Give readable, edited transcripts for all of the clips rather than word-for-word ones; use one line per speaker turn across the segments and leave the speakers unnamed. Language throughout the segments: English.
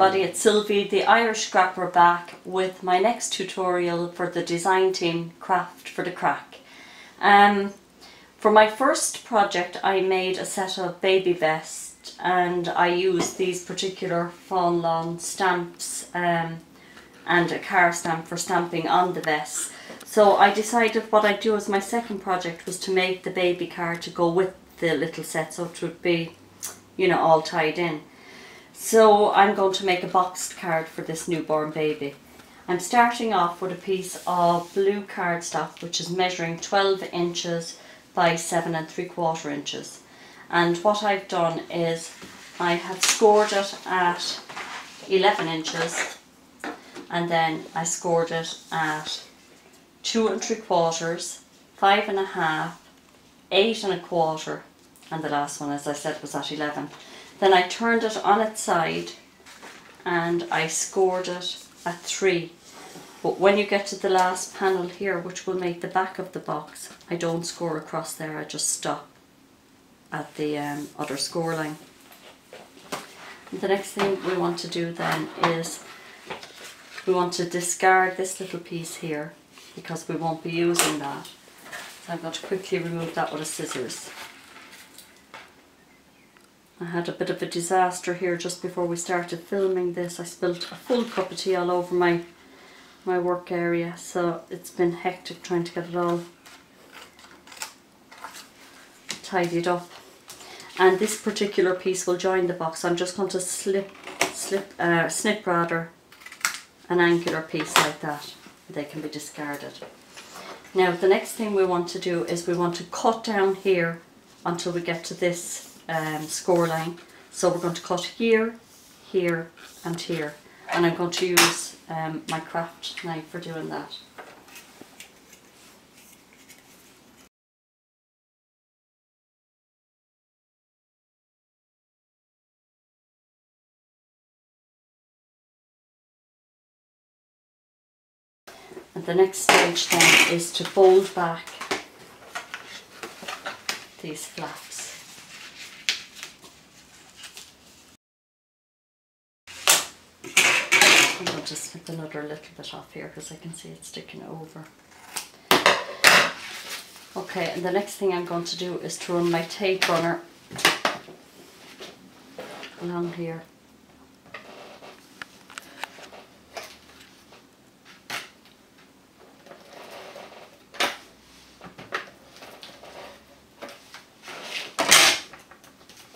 everybody, it's Sylvie, the Irish Scrapper, back with my next tutorial for the design team Craft for the Crack. For my first project I made a set of baby vests and I used these particular Fawn Lawn stamps and a car stamp for stamping on the vests. So I decided what I'd do as my second project was to make the baby card to go with the little set, so it would be, you know, all tied in. So I'm going to make a boxed card for this newborn baby. I'm starting off with a piece of blue cardstock which is measuring 12 inches by 7 3/4 inches. And what I've done is I have scored it at 11 inches and then I scored it at 2 3/4, 5 1/2, 8 1/4, and the last one, as I said, was at 11. Then I turned it on its side and I scored it at 3. But when you get to the last panel here, which will make the back of the box, I don't score across there, I just stop at the other score line. And the next thing we want to do then is we want to discard this little piece here because we won't be using that. So I'm going to quickly remove that with a scissors. I had a bit of a disaster here just before we started filming this. I spilled a full cup of tea all over my work area, so it's been hectic trying to get it all tidied up. And this particular piece will join the box. I'm just going to snip rather an angular piece like that. They can be discarded. Now the next thing we want to do is we want to cut down here until we get to this score line. So we're going to cut here, here and here, and I'm going to use my craft knife for doing that. And the next stage then is to fold back these flaps. I'm going to snip another little bit off here because I can see it sticking over. Okay, and the next thing I'm going to do is to run my tape runner along here.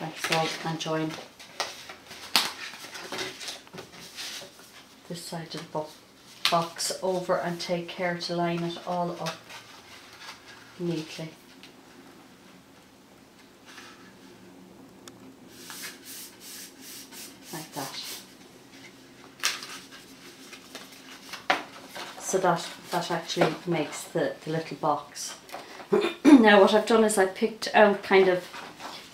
Like so, and join this side of the box over and take care to line it all up neatly. Like that. So that actually makes the little box. Now what I've done is I picked out kind of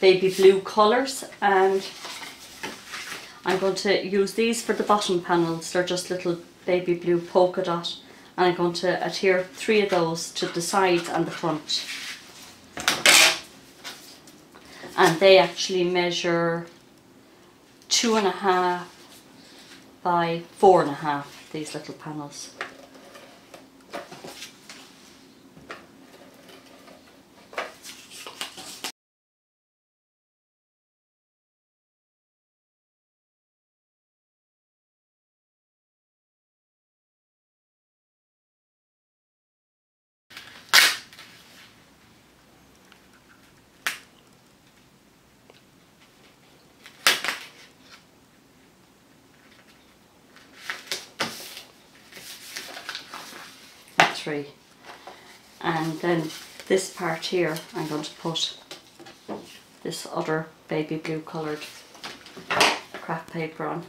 baby blue colours, and I'm going to use these for the bottom panels. They're just little baby blue polka dot, and I'm going to adhere 3 of those to the sides and the front. And they actually measure 2.5 by 4.5, these little panels. And then this part here I'm going to put this other baby blue coloured craft paper on.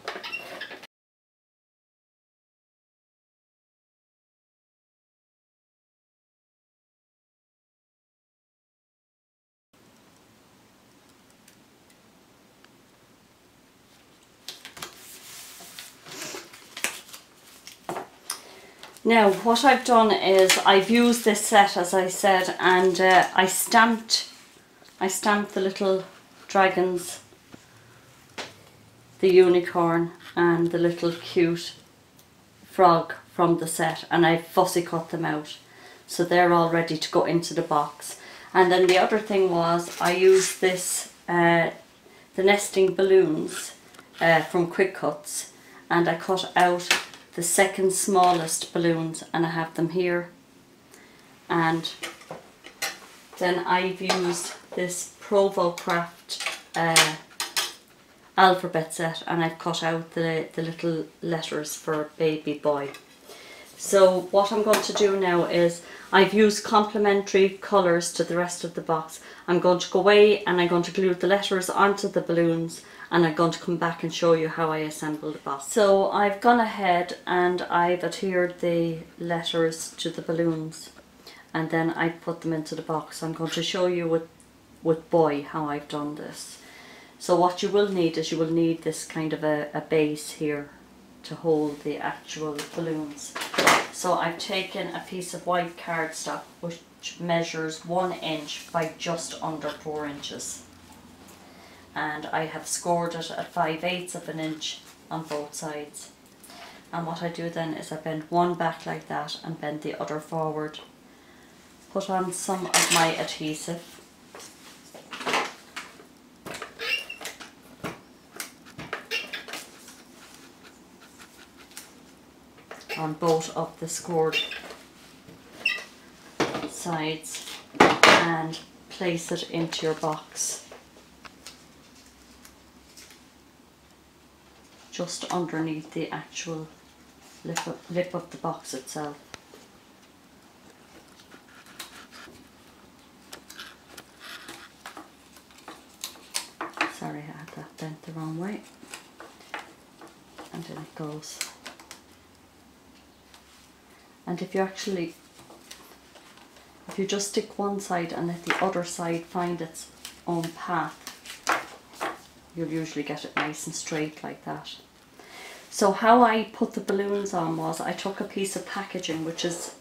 Now what I've done is I've used this set, as I said, and I stamped the little dragons the unicorn and the little cute frog from the set, and I fussy cut them out. So they're all ready to go into the box. And then the other thing was I used this, the nesting balloons from Quick Cuts, and I cut out the second smallest balloons and I have them here. And then I've used this Provo Craft alphabet set, and I've cut out the little letters for baby boy. So what I'm going to do now is I've used complementary colours to the rest of the box. I'm going to go away and I'm going to glue the letters onto the balloons, and I'm going to come back and show you how I assemble the box. So I've gone ahead and I've adhered the letters to the balloons, and then I put them into the box. I'm going to show you with boy how I've done this. So what you will need is you will need this kind of a base here to hold the actual balloons. So I've taken a piece of white cardstock which measures 1 inch by just under 4 inches. And I have scored it at 5/8 of an inch on both sides. And what I do then is I bend one back like that and bend the other forward. Put on some of my adhesive. On both of the scored sides and place it into your box just underneath the actual lip of the box itself. Sorry, I had that bent the wrong way. And then it goes. And if you just stick one side and let the other side find its own path, you'll usually get it nice and straight like that. So how I put the balloons on was I took a piece of packaging which is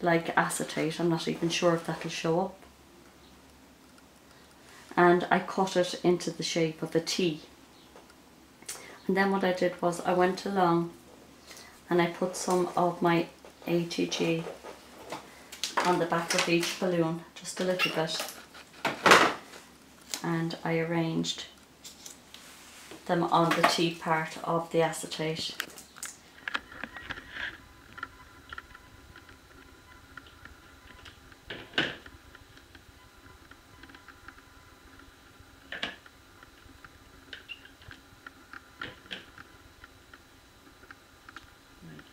like acetate, I'm not even sure if that'll show up, and I cut it into the shape of a T. And then what I did was I went along and I put some of my ATG on the back of each balloon, just a little bit, and I arranged them on the T part of the acetate.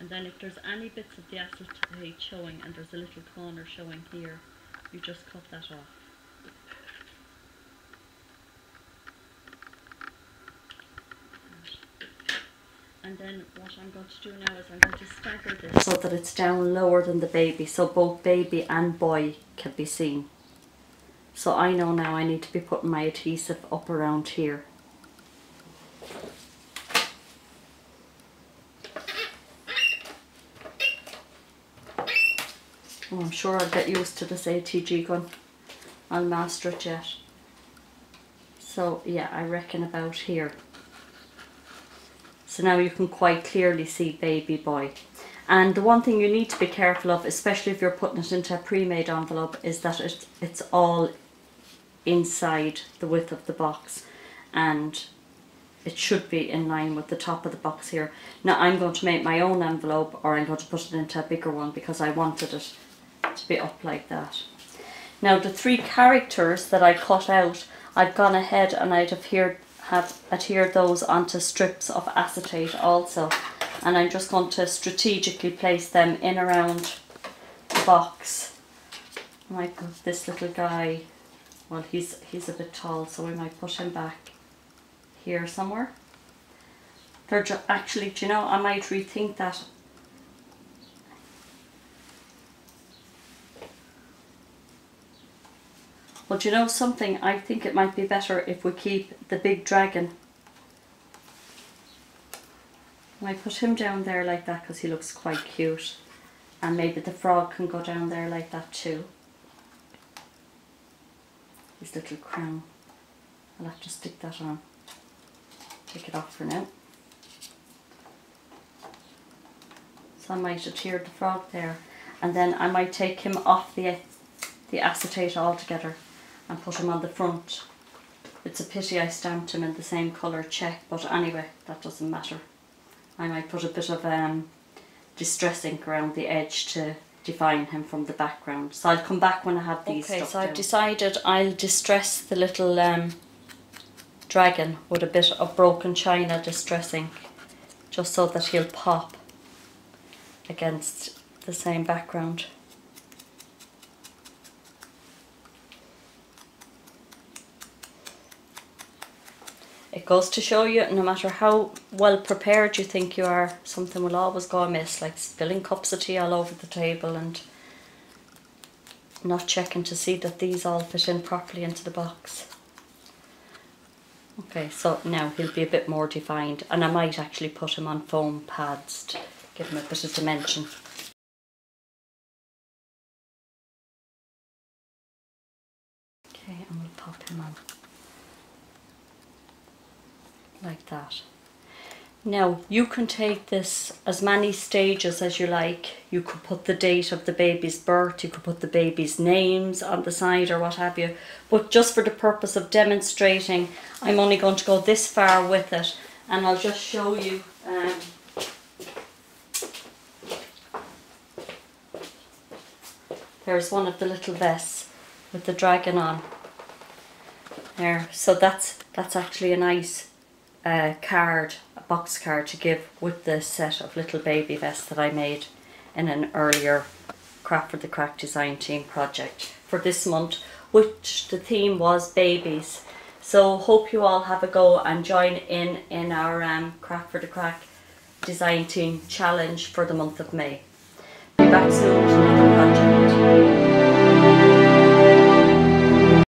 And then if there's any bits of the acetate showing and there's a little corner showing here, you just cut that off. And then what I'm going to do now is I'm going to stagger this so that it's down lower than the baby, so both baby and boy can be seen. So I know now I need to be putting my adhesive up around here. Oh, I'm sure I'll get used to this ATG gun. I'll master it yet. So yeah, I reckon about here. So now you can quite clearly see baby boy. And the one thing you need to be careful of, especially if you're putting it into a pre-made envelope, is that it's all inside the width of the box, and it should be in line with the top of the box here. Now I'm going to make my own envelope, or I'm going to put it into a bigger one because I wanted it to be up like that. Now the 3 characters that I cut out, I've gone ahead and I'd have adhered those onto strips of acetate also, and I'm just going to strategically place them in around the box. I might put this little guy, well he's a bit tall, so we might put him back here somewhere. They're actually, do you know, I might rethink that. But you know something, I think it might be better if we keep the big dragon. I might put him down there like that because he looks quite cute. And maybe the frog can go down there like that too. His little crown. I'll have to stick that on. take it off for now. So I might have teared the frog there, and then I might take him off the acetate altogether and put him on the front. It's a pity I stamped him in the same colour check, but anyway, that doesn't matter. I might put a bit of distress ink around the edge to define him from the background. So I'll come back when I have these stuck
so
down.
I've decided I'll distress the little dragon with a bit of broken china distress ink, just so that he'll pop against the same background. It goes to show you, no matter how well prepared you think you are, something will always go amiss, like spilling cups of tea all over the table and not checking to see that these all fit in properly into the box. Okay, so now he'll be a bit more defined, and I might actually put him on foam pads to give him a bit of dimension. Okay, and we'll pop him on like that. Now you can take this as many stages as you like. You could put the date of the baby's birth, you could put the baby's names on the side or what have you, but just for the purpose of demonstrating, I'm only going to go this far with it, and I'll just show you there's one of the little vests with the dragon on there. So that's actually a nice card, a box card to give with the set of little baby vests that I made in an earlier Craft for the Crack design team project for this month, which the theme was babies. So hope you all have a go and join in our Craft for the Crack design team challenge for the month of May. Be back soon.